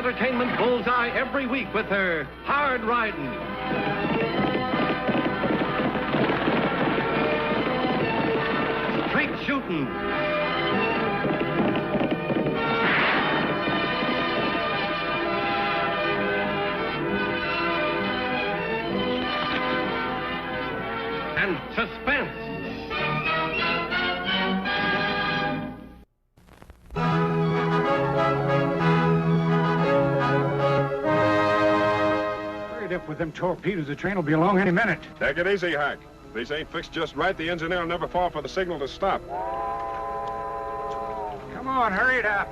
entertainment bullseye every week with her hard riding. Straight shooting. And suspense. Hurry up with them torpedoes. The train will be along any minute. Take it easy, Hack. If these ain't fixed just right, the engineer will never fall for the signal to stop. Come on, hurry it up.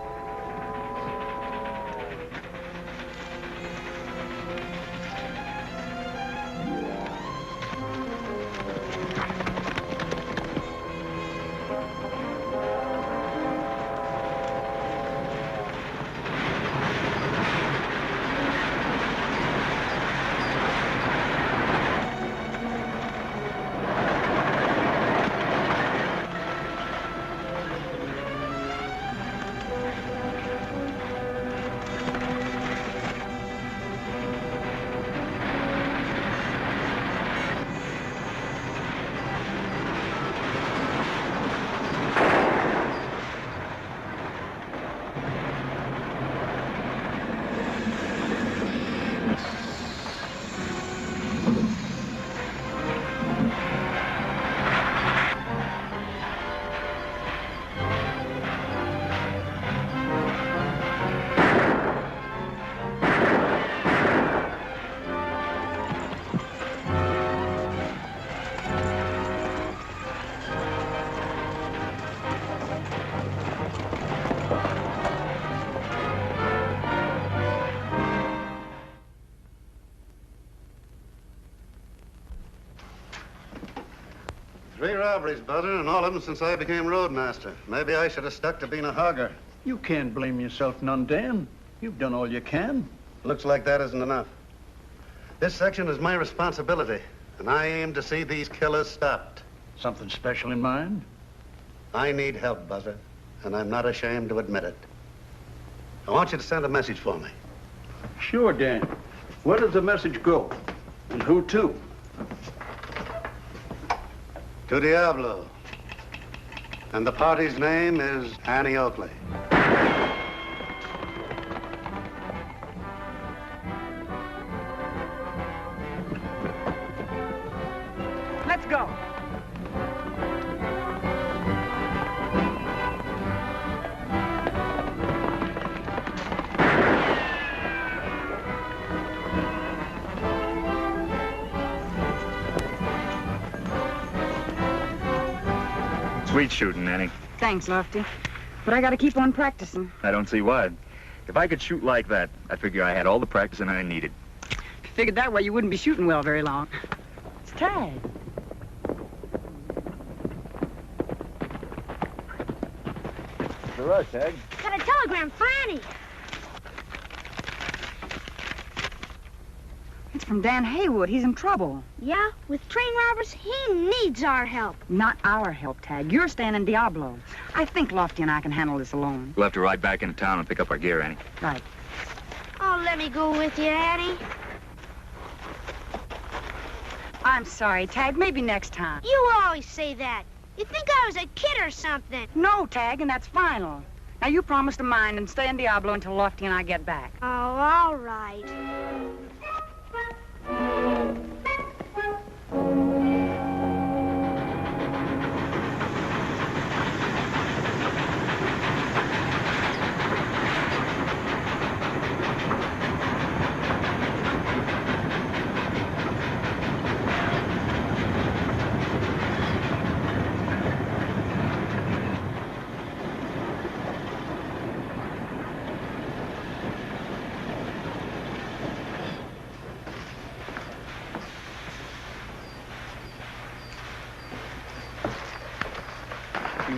Three robberies, Butter, and all of them since I became roadmaster. Maybe I should have stuck to being a hogger. You can't blame yourself none, Dan. You've done all you can. Looks like that isn't enough. This section is my responsibility, and I aim to see these killers stopped. Something special in mind? I need help, Buzzer, and I'm not ashamed to admit it. I want you to send a message for me. Sure, Dan. Where does the message go? And who to? To Diablo. And the party's name is Annie Oakley. Let's go. Sweet shooting, Annie. Thanks, Lofty. But I gotta keep on practicing. I don't see why. If I could shoot like that, I figure I had all the practicing I needed. If you figured that way, you wouldn't be shooting well very long. It's Tag. All right, Tag. Got a telegram for Annie. It's from Dan Haywood. He's in trouble. Yeah, with train robbers, he needs our help. Not our help, Tag. You're staying in Diablo. I think Lofty and I can handle this alone. We'll have to ride back into town and pick up our gear, Annie. Right. Oh, let me go with you, Annie. I'm sorry, Tag. Maybe next time. You always say that. You think I was a kid or something. No, Tag, and that's final. Now, you promise to mind and stay in Diablo until Lofty and I get back. Oh, all right.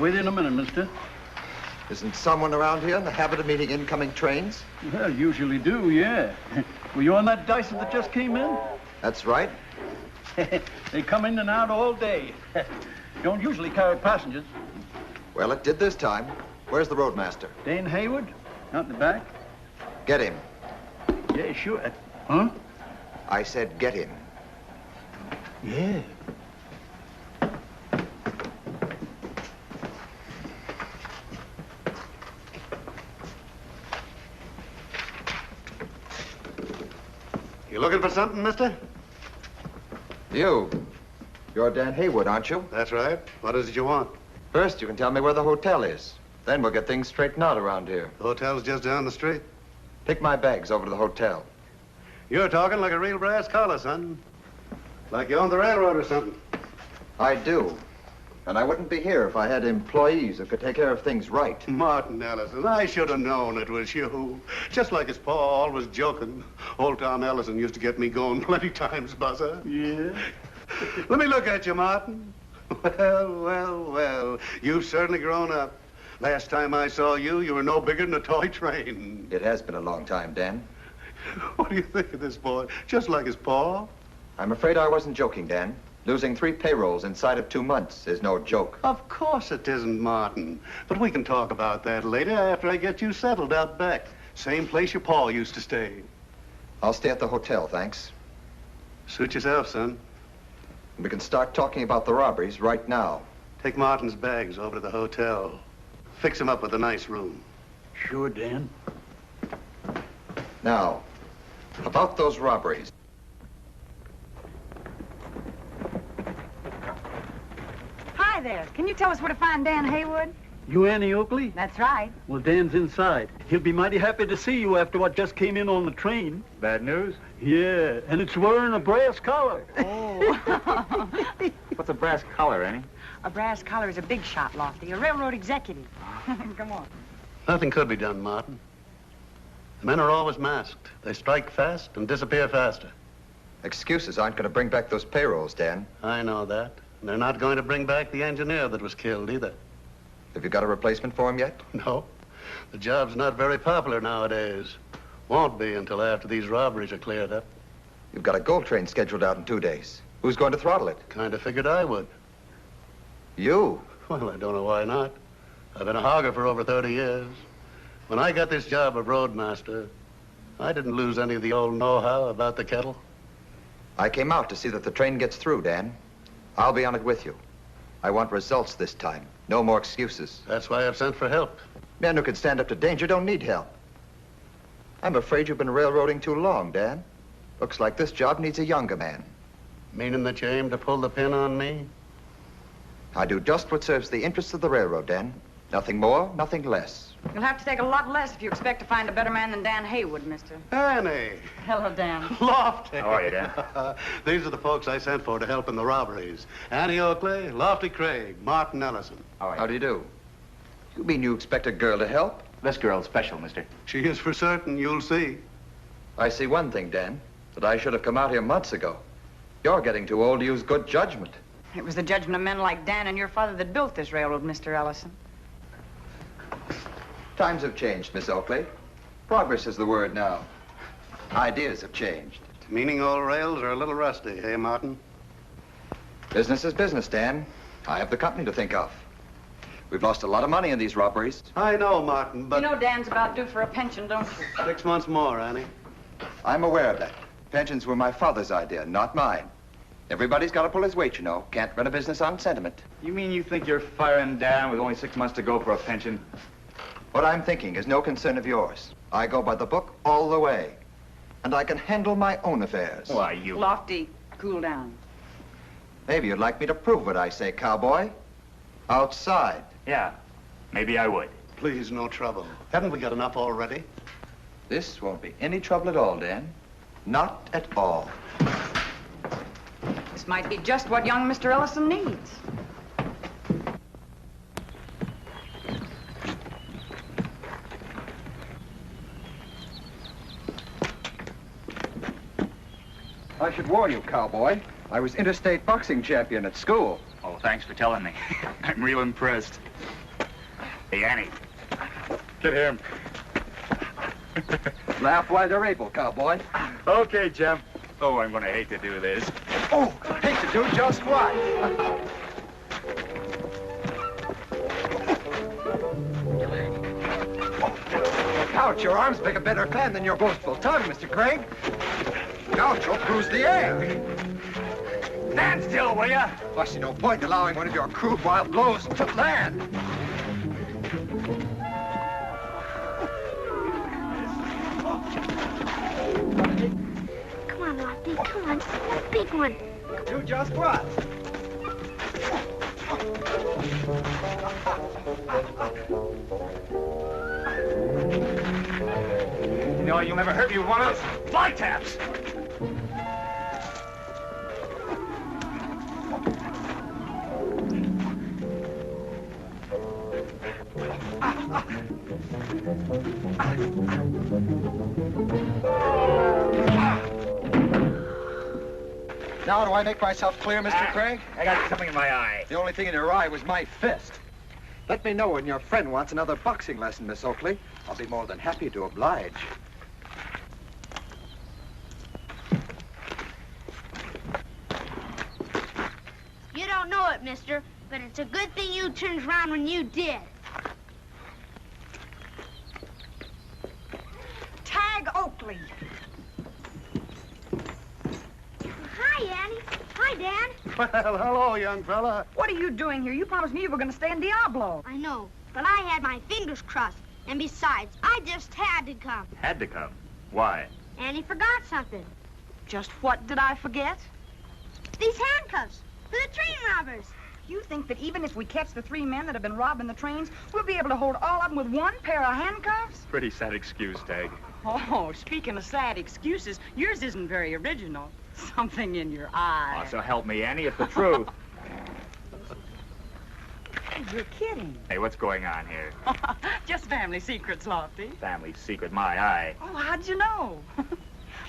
Wait in a minute, mister. Isn't someone around here in the habit of meeting incoming trains? Well, usually do, yeah. Were you on that Dyson that just came in? That's right. They come in and out all day. Don't usually carry passengers. Well, it did this time. Where's the roadmaster? Dane Haywood? Out in the back. Get him. Yeah, sure. Huh? I said get him. Yeah. You looking for something, mister? You're Dan Haywood, aren't you? That's right. What is it you want? First, you can tell me where the hotel is. Then we'll get things straightened out around here. The hotel's just down the street. Take my bags over to the hotel. You're talking like a real brass collar, son. Like you own the railroad or something. I do. And I wouldn't be here if I had employees who could take care of things right. Martin Ellison, I should have known it was you. Just like his pa always joking. Old Tom Ellison used to get me going plenty times, Buzzer. Yeah. Let me look at you, Martin. Well. You've certainly grown up. Last time I saw you, you were no bigger than a toy train. It has been a long time, Dan. What do you think of this boy? Just like his pa? I'm afraid I wasn't joking, Dan. Losing 3 payrolls inside of 2 months is no joke. Of course it isn't, Martin. But we can talk about that later after I get you settled out back. Same place your pa used to stay. I'll stay at the hotel, thanks. Suit yourself, son. We can start talking about the robberies right now. Take Martin's bags over to the hotel. Fix him up with a nice room. Sure, Dan. Now, about those robberies. Hi there. Can you tell us where to find Dan Haywood? You Annie Oakley? That's right. Well, Dan's inside. He'll be mighty happy to see you after what just came in on the train. Bad news? Yeah, and it's wearing a brass collar. Oh. What's a brass collar, Annie? A brass collar is a big shot, Lofty. A railroad executive. Come on. Nothing could be done, Martin. The men are always masked. They strike fast and disappear faster. Excuses aren't going to bring back those payrolls, Dan. I know that. And they're not going to bring back the engineer that was killed either. Have you got a replacement for him yet? No. The job's not very popular nowadays. Won't be until after these robberies are cleared up. You've got a gold train scheduled out in 2 days. Who's going to throttle it? Kind of figured I would. You? Well, I don't know why not. I've been a hogger for over 30 years. When I got this job of roadmaster, I didn't lose any of the old know-how about the kettle. I came out to see that the train gets through, Dan. I'll be on it with you. I want results this time. No more excuses. That's why I've sent for help. Men who can stand up to danger don't need help. I'm afraid you've been railroading too long, Dan. Looks like this job needs a younger man. Meaning that you aim to pull the pin on me? I do just what serves the interests of the railroad, Dan. Nothing more, nothing less. You'll have to take a lot less if you expect to find a better man than Dan Haywood, mister. Annie! Hello, Dan. Lofty! How are you, Dan? These are the folks I sent for to help in the robberies. Annie Oakley, Lofty Craig, Martin Ellison. How do you do? You mean you expect a girl to help? This girl's special, mister. She is for certain, you'll see. I see one thing, Dan, that I should have come out here months ago. You're getting too old to use good judgment. It was the judgment of men like Dan and your father that built this railroad, Mr. Ellison. Times have changed, Miss Oakley. Progress is the word now. Ideas have changed. Meaning old rails are a little rusty, eh, Martin? Business is business, Dan. I have the company to think of. We've lost a lot of money in these robberies. I know, Martin, but... You know Dan's about due for a pension, don't you? 6 months more, Annie. I'm aware of that. Pensions were my father's idea, not mine. Everybody's got to pull his weight, you know. Can't run a business on sentiment. You mean you think you're firing Dan with only 6 months to go for a pension? What I'm thinking is no concern of yours. I go by the book all the way. And I can handle my own affairs. Why, you... Lofty, cool down. Maybe you'd like me to prove what I say, cowboy. Outside. Yeah, maybe I would. Please, no trouble. Haven't we got enough already? This won't be any trouble at all, Dan. Not at all. This might be just what young Mr. Ellison needs. I should warn you, cowboy. I was interstate boxing champion at school. Oh, thanks for telling me. I'm real impressed. Hey, Annie. Get him. Laugh while you're able, cowboy. Okay, Jim. Oh, I'm gonna hate to do this. Oh, hate to do just what? Ouch, your arms make a better fan than your boastful tongue, Mr. Craig. Ouch, you'll cruise the air. Stand still, will ya? I see no point in allowing one of your crude wild blows to land. Come on, Lofty. Come on. That big one. Do just what? You know, you'll never hurt me with one of those fly taps. Now do I make myself clear, Mr. Craig? I got something in my eye. The only thing in your eye was my fist. Let me know when your friend wants another boxing lesson, Miss Oakley. I'll be more than happy to oblige. You don't know it, mister, but it's a good thing you turned around when you did. Tag Oakley. Hi, Annie. Hi, Dan. Well, hello, young fella. What are you doing here? You promised me you were going to stay in Diablo. I know, but I had my fingers crossed. And besides, I just had to come. Had to come. Why? Annie forgot something. Just what did I forget? These handcuffs for the train robbers. You think that even if we catch the 3 men that have been robbing the trains, we'll be able to hold all of them with one pair of handcuffs? Pretty sad excuse, Tag. Oh, speaking of sad excuses, yours isn't very original. Something in your eye. Oh, so help me, Annie, it's the truth. You're kidding. Hey, what's going on here? Just family secrets, Lofty. Family secret, my eye. Oh, how'd you know?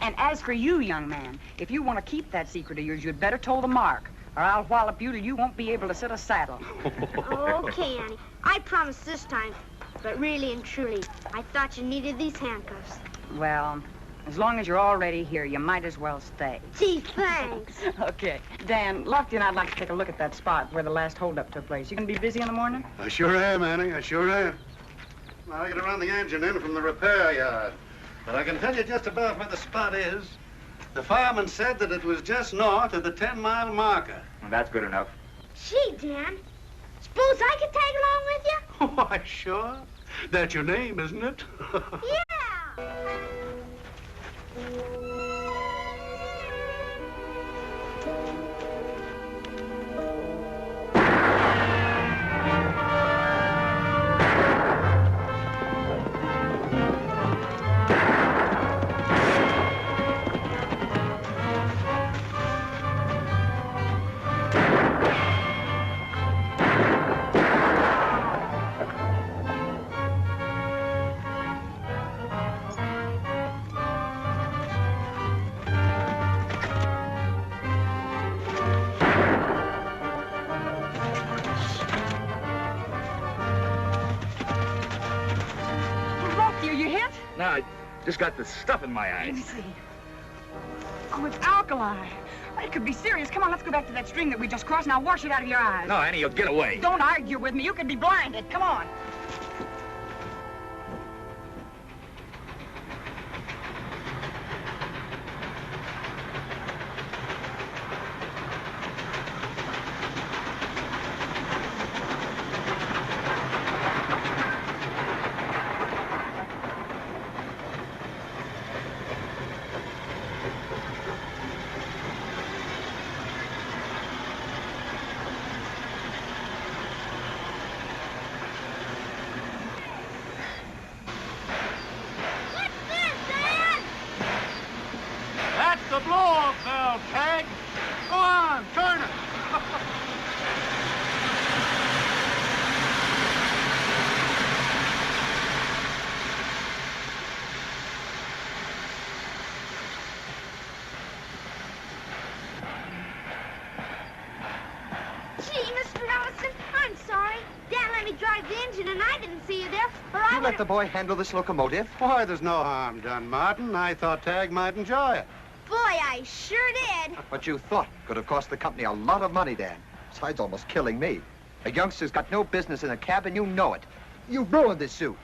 And as for you, young man, if you want to keep that secret of yours, you'd better toe the mark, or I'll wallop you till you won't be able to sit a saddle. Okay, Annie. I promise this time. But really and truly, I thought you needed these handcuffs. Well, as long as you're already here, you might as well stay. Gee, thanks. Okay. Dan, Lofty and I'd like to take a look at that spot where the last holdup took place. You gonna be busy in the morning? I sure am, Annie. I sure am. I gotta run the engine in from the repair yard. But I can tell you just about where the spot is. The fireman said that it was just north of the 10-mile marker. Well, that's good enough. Gee, Dan. Suppose I could tag along with you? Why, sure. That's your name, isn't it? Yeah. No, I just got the stuff in my Let me eyes. see. Oh, it's alkali. It could be serious. Come on, let's go back to that stream that we just crossed. Now wash it out of your eyes. No, Annie, you'll get away. Don't argue with me. You could be blinded. Come on. The blow-off valve, Tag. Go on, turn it. Gee, Mr. Allison, I'm sorry. Dad let me drive the engine and I didn't see you there, or I You would let the boy handle this locomotive? Why, there's no harm done, Martin. I thought Tag might enjoy it. Boy, I sure did. What you thought could have cost the company a lot of money, Dan. Besides almost killing me. A youngster's got no business in a cab, and you know it. You ruined this suit.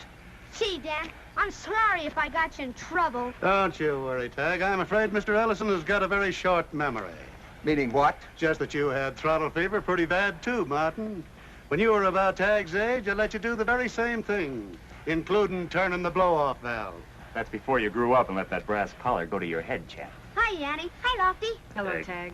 Gee, Dan, I'm sorry if I got you in trouble. Don't you worry, Tag. I'm afraid Mr. Ellison has got a very short memory. Meaning what? Just that you had throttle fever pretty bad, too, Martin. When you were about Tag's age, I let you do the very same thing, including turning the blow-off valve. That's before you grew up and let that brass collar go to your head, chap. Hi, Annie. Hi, Lofty. Hello, Tag. Tag.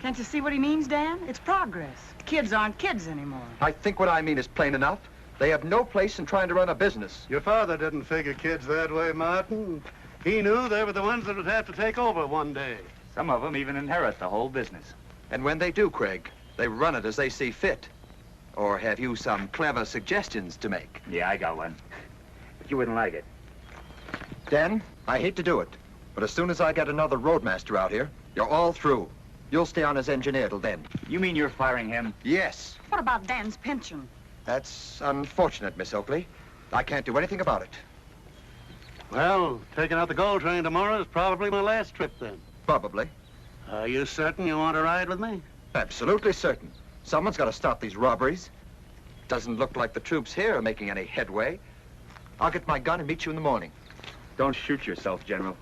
Can't you see what he means, Dan? It's progress. Kids aren't kids anymore. I think what I mean is plain enough. They have no place in trying to run a business. Your father didn't figure kids that way, Martin. He knew they were the ones that would have to take over one day. Some of them even inherit the whole business. And when they do, Craig, they run it as they see fit. Or have you some clever suggestions to make? Yeah, I got one. But you wouldn't like it. Dan, I hate to do it, but as soon as I get another roadmaster out here, you're all through. You'll stay on as engineer till then. You mean you're firing him? Yes. What about Dan's pension? That's unfortunate, Miss Oakley. I can't do anything about it. Well, taking out the gold train tomorrow is probably my last trip then. Probably. Are you certain you want to ride with me? Absolutely certain. Someone's got to stop these robberies. Doesn't look like the troops here are making any headway. I'll get my gun and meet you in the morning. Don't shoot yourself, General.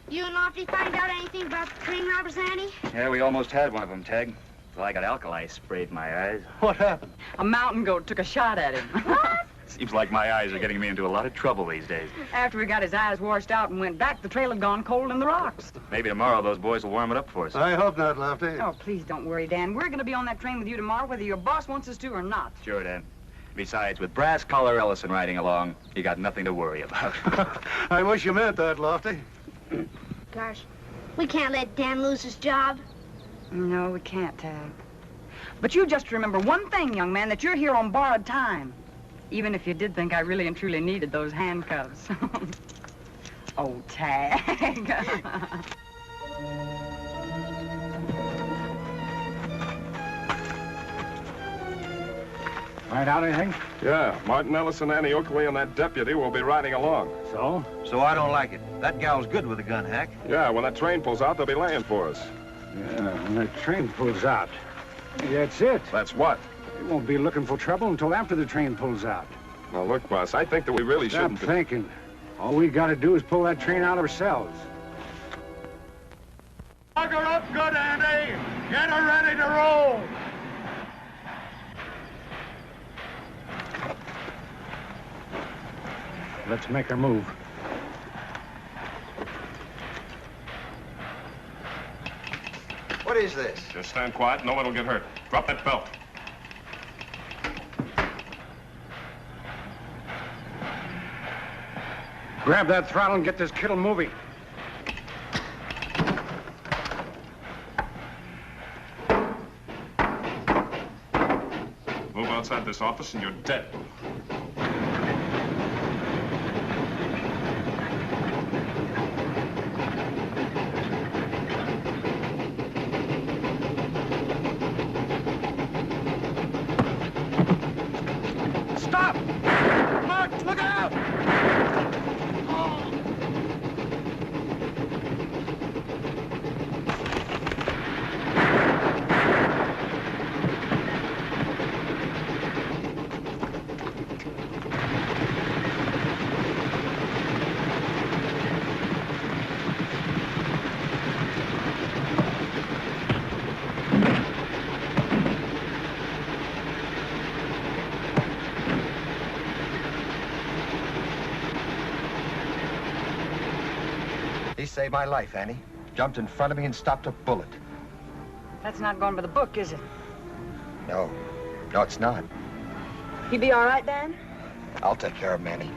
You and Lofty find out anything about the train robbers, Annie? Yeah, we almost had one of them, Tag. Well, I got alkali sprayed in my eyes. What happened? A mountain goat took a shot at him. What? Seems like my eyes are getting me into a lot of trouble these days. After we got his eyes washed out and went back, the trail had gone cold in the rocks. Maybe tomorrow those boys will warm it up for us. I hope not, Lofty. Oh, please don't worry, Dan. We're going to be on that train with you tomorrow, whether your boss wants us to or not. Sure, Dan. Besides, with Brass Collar Ellison riding along, you got nothing to worry about. I wish you meant that, Lofty. Gosh, we can't let Dan lose his job. No, we can't, Tag. But you just remember one thing, young man, that you're here on borrowed time. Even if you did think I really and truly needed those handcuffs. Oh, Tag. Find out anything? Yeah, Martin Ellison, Annie Oakley, and that deputy will be riding along. So? So I don't like it. That gal's good with a gun, Hack. Yeah, when that train pulls out, they'll be laying for us. Yeah, when the train pulls out. That's it. That's what? We won't be looking for trouble until after the train pulls out. Now, look, boss, I think that we really Stop shouldn't... thinking. All we gotta do is pull that train out ourselves. Lock her up good, Andy. Get her ready to roll. Let's make her move. What is this? Just stand quiet. No one will get hurt. Drop that belt. Grab that throttle and get this kittle moving. Move outside this office and you're dead. Stop! Mark, look out! He saved my life, Annie. Jumped in front of me and stopped a bullet. That's not going by the book, is it? No. No, it's not. He be all right, Dan? I'll take care of him, Annie.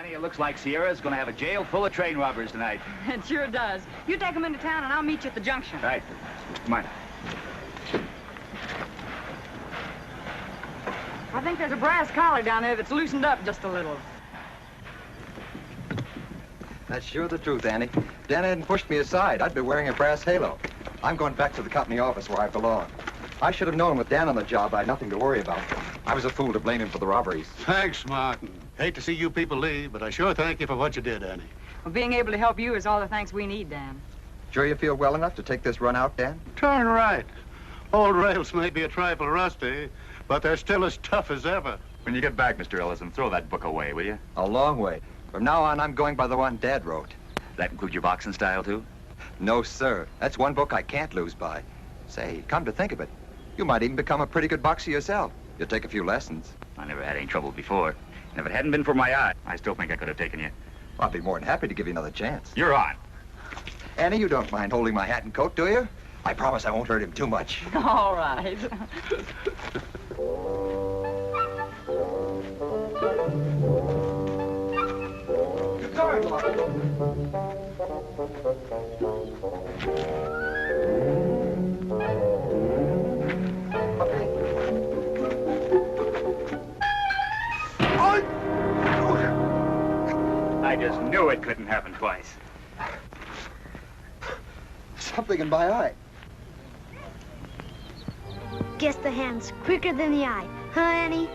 Annie, it looks like Sierra's going to have a jail full of train robbers tonight. It sure does. You take them into town, and I'll meet you at the junction. Right. Come on. I think there's a brass collar down there that's loosened up just a little. That's sure the truth, Annie. Dan hadn't pushed me aside. I'd be wearing a brass halo. I'm going back to the company office where I belong. I should have known with Dan on the job I had nothing to worry about. I was a fool to blame him for the robberies. Thanks, Martin. Hate to see you people leave, but I sure thank you for what you did, Annie. Well, being able to help you is all the thanks we need, Dan. Sure you feel well enough to take this run out, Dan? Turn right. Old rails may be a trifle rusty, but they're still as tough as ever. When you get back, Mr. Ellison, throw that book away, will you? A long way. From now on, I'm going by the one Dad wrote. Does that include your boxing style, too? No, sir. That's one book I can't lose by. Say, come to think of it, you might even become a pretty good boxer yourself. You'll take a few lessons. I never had any trouble before. And if it hadn't been for my eye, I still think I could have taken you. I'll be more than happy to give you another chance. You're on. Annie, you don't mind holding my hat and coat, do you? I promise I won't hurt him too much. All right. I just knew it couldn't happen twice. Something in my eye. Guess the hand's quicker than the eye. Huh, Annie?